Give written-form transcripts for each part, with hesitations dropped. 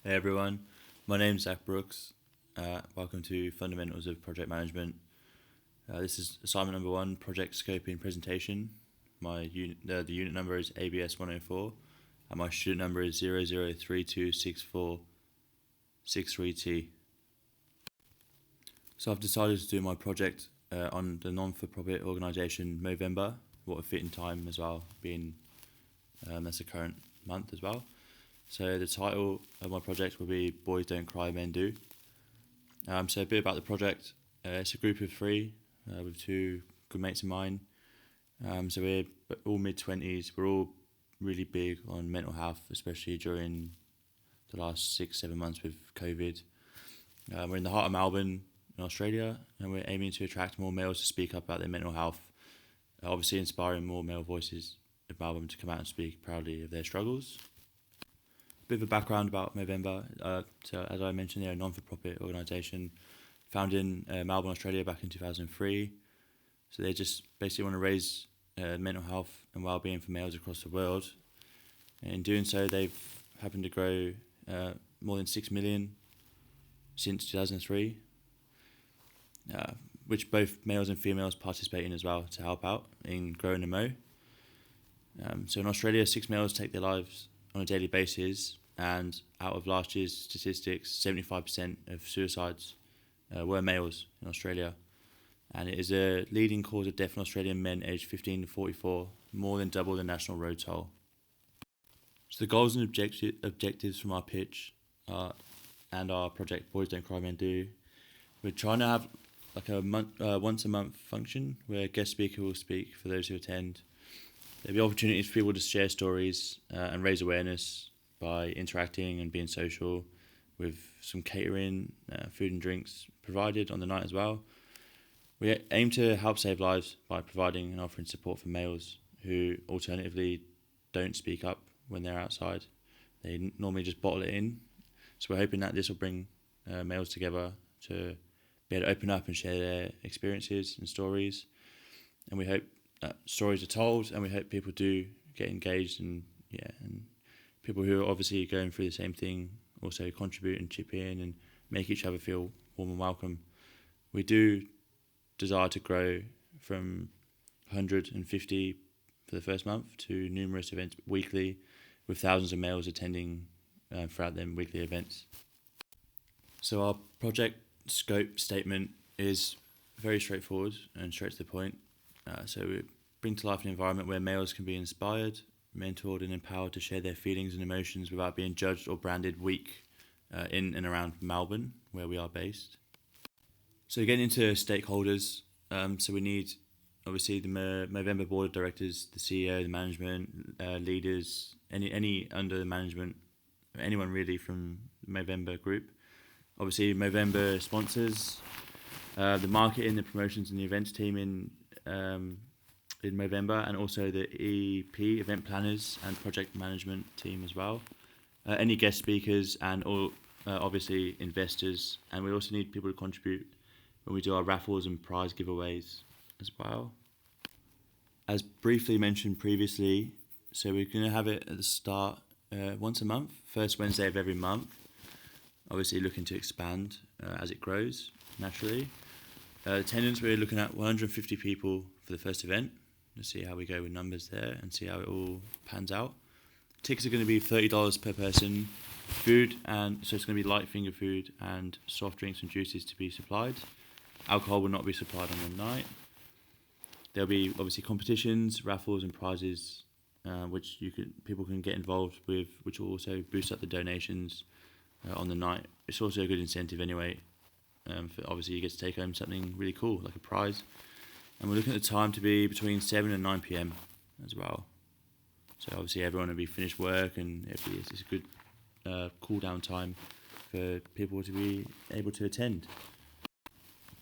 Hey everyone, my name's Zach Brooks. Welcome to Fundamentals of Project Management. This is assignment number one, project scoping presentation. The unit number is ABS 104, and my student number is 00326463T. So I've decided to do my project on the non-for-profit organisation Movember. What a fitting time as well, being that's the current month as well. So the title of my project will be Boys Don't Cry, Men Do. So a bit about the project. It's a group of three with two good mates of mine. So we're all mid-20s. We're all really big on mental health, especially during the last 6-7 months with COVID. We're in the heart of Melbourne in Australia, and we're aiming to attract more males to speak up about their mental health. Obviously inspiring more male voices of Melbourne to come out and speak proudly of their struggles. Bit of a background about Movember. So as I mentioned, they're a non-for-profit organisation founded in Melbourne, Australia back in 2003. So they just basically want to raise mental health and well-being for males across the world. And in doing so, they've happened to grow more than 6 million since 2003, which both males and females participate in as well to help out in growing the Mo. So in Australia, 6 males take their lives on a daily basis, and out of last year's statistics, 75% of suicides were males in Australia, and it is a leading cause of death in Australian men aged 15 to 44, more than double the national road toll. So the goals and objectives from our pitch and our project Boys Don't Cry, Men Do, we're trying to have like a once a month function where a guest speaker will speak for those who attend. There'll be opportunities for people to share stories and raise awareness by interacting and being social, with some catering, food and drinks provided on the night as well. We aim to help save lives by providing and offering support for males who alternatively don't speak up when they're outside. They normally just bottle it in. So we're hoping that this will bring males together to be able to open up and share their experiences and stories. And we hope that stories are told, and we hope people do get engaged, and people who are obviously going through the same thing also contribute and chip in and make each other feel warm and welcome. We do desire to grow from 150 for the first month to numerous events weekly, with thousands of males attending throughout them weekly events. So our project scope statement is very straightforward and straight to the point. So we bring to life an environment where males can be inspired, mentored and empowered to share their feelings and emotions without being judged or branded weak in and around Melbourne, where we are based. So getting into stakeholders, so we need obviously the Movember board of directors, the CEO, the management, leaders, any under the management, anyone really from the Movember group. Obviously Movember sponsors, the marketing, the promotions and the events team in Movember, and also the EP event planners and project management team as well. Any guest speakers and all obviously investors, and we also need people to contribute when we do our raffles and prize giveaways as well. As briefly mentioned previously, so we're going to have it at the start once a month, first Wednesday of every month. Obviously looking to expand as it grows naturally. Attendance, we're looking at 150 people for the first event. Let's see how we go with numbers there and see how it all pans out. Tickets are going to be $30 per person. Food, and so it's going to be light finger food and soft drinks and juices to be supplied. Alcohol will not be supplied on the night. There'll be obviously competitions, raffles and prizes, which people can get involved with, which will also boost up the donations on the night. It's also a good incentive anyway. Obviously you get to take home something really cool, like a prize. And we're looking at the time to be between 7 and 9 p.m. as well. So obviously everyone will be finished work, and it's a good cool down time for people to be able to attend.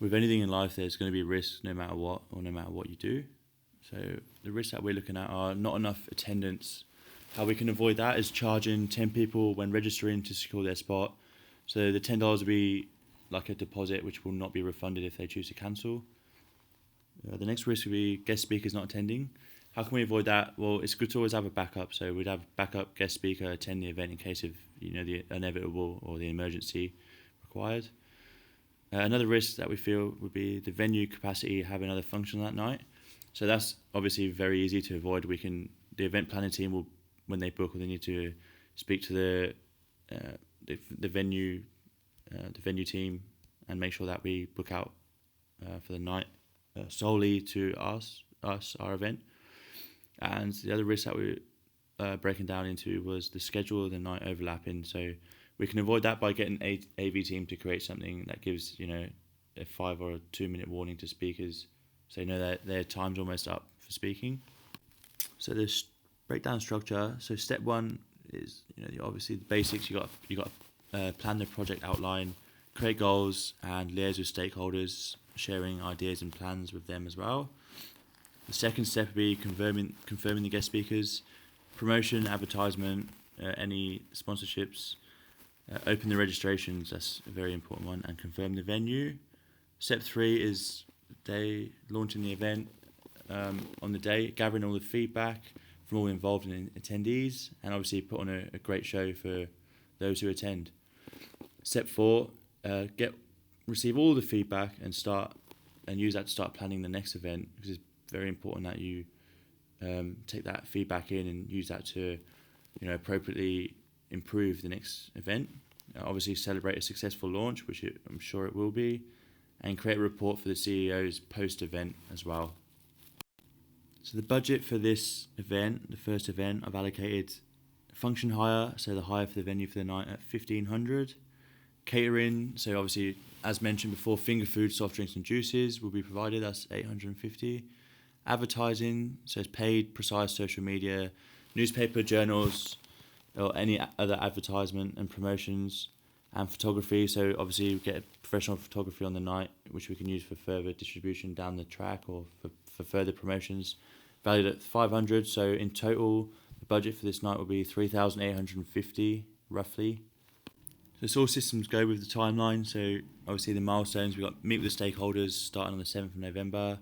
With anything in life, there's going to be risks no matter what, or no matter what you do. So the risks that we're looking at are not enough attendance. How we can avoid that is charging 10 people when registering to secure their spot. So the $10 will be like a deposit, which will not be refunded if they choose to cancel. The next risk will be guest speakers not attending. how can we avoid that? Well, it's good to always have a backup. So we'd have backup guest speaker attend the event in case of the inevitable or the emergency required. Another risk that we feel would be the venue capacity have another function that night. So that's obviously very easy to avoid. The event planning team will, when they book, or they need to speak to the venue team and make sure that we book out for the night solely to our event. And the other risk that we breaking down into was the schedule of the night overlapping. So we can avoid that by getting AV team to create something that gives a 5 or a 2 minute warning to speakers, so that their time's almost up for speaking. So this breakdown structure. So step one is obviously the basics. You got plan the project outline, create goals, and liaise with stakeholders, sharing ideas and plans with them as well. The second step would be confirming the guest speakers, promotion, advertisement, any sponsorships, open the registrations, that's a very important one, and confirm the venue. Step 3 is launching the event on the day, gathering all the feedback from all involved in attendees, and obviously put on a great show for those who attend. Step 4, receive all the feedback and use that to start planning the next event, because it's very important that you take that feedback in and use that to appropriately improve the next event. Obviously celebrate a successful launch, which I'm sure it will be, and create a report for the CEO's post-event as well. So the budget for this event, the first event, I've allocated function hire, so the hire for the venue for the night at $1,500. Catering, so obviously as mentioned before, finger food, soft drinks and juices will be provided, that's $850. Advertising, so it's paid, precise social media, newspaper, journals, or any other advertisement and promotions, and photography. So obviously you get professional photography on the night, which we can use for further distribution down the track or for further promotions, valued at $500. So in total, the budget for this night will be $3,850 roughly. So it's all systems go with the timeline. So obviously the milestones, we've got meet with the stakeholders starting on the 7th of November,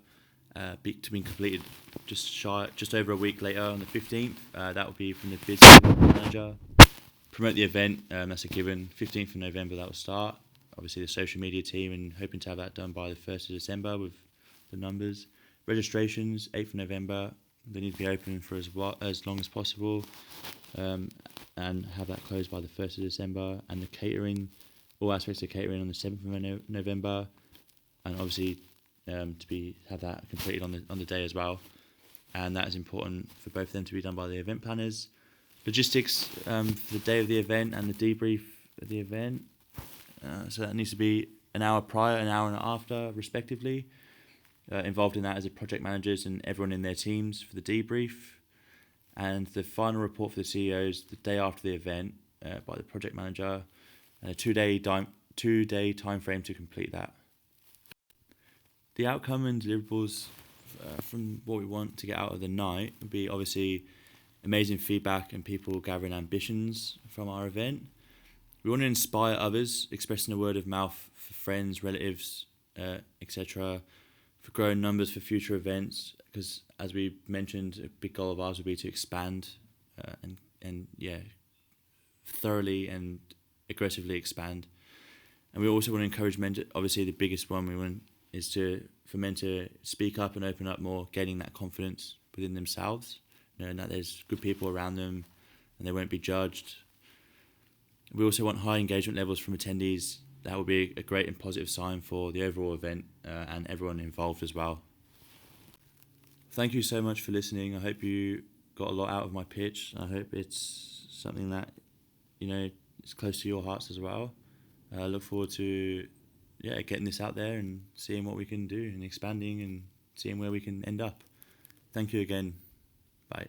to be completed just over a week later on the 15th. That will be from the business manager. Promote the event, that's a given. 15th of November that will start. Obviously the social media team, and hoping to have that done by the 1st of December with the numbers. Registrations, 8th of November. They need to be open for as long as possible, and have that closed by the 1st of December. And the catering, all aspects of catering on the 7th of November, and obviously have that completed on the day as well. And that is important for both of them to be done by the event planners. Logistics for the day of the event and the debrief of the event. So that needs to be an hour prior, an hour and after, respectively. Involved in that as the project managers and everyone in their teams for the debrief. And the final report for the CEOs the day after the event by the project manager, and a two-day time frame to complete that. The outcome and deliverables from what we want to get out of the night would be obviously amazing feedback and people gathering ambitions from our event. We want to inspire others, expressing a word of mouth for friends, relatives, etc., for growing numbers for future events, because as we mentioned, a big goal of ours would be to expand and thoroughly and aggressively expand. And we also want to encourage men to, obviously the biggest one we want is for men to speak up and open up more, gaining that confidence within themselves, knowing that there's good people around them and they won't be judged. We also want high engagement levels from attendees. That will be a great and positive sign for the overall event and everyone involved as well. Thank you so much for listening. I hope you got a lot out of my pitch. I hope it's something that is close to your hearts as well. I look forward to getting this out there and seeing what we can do and expanding and seeing where we can end up. Thank you again. Bye.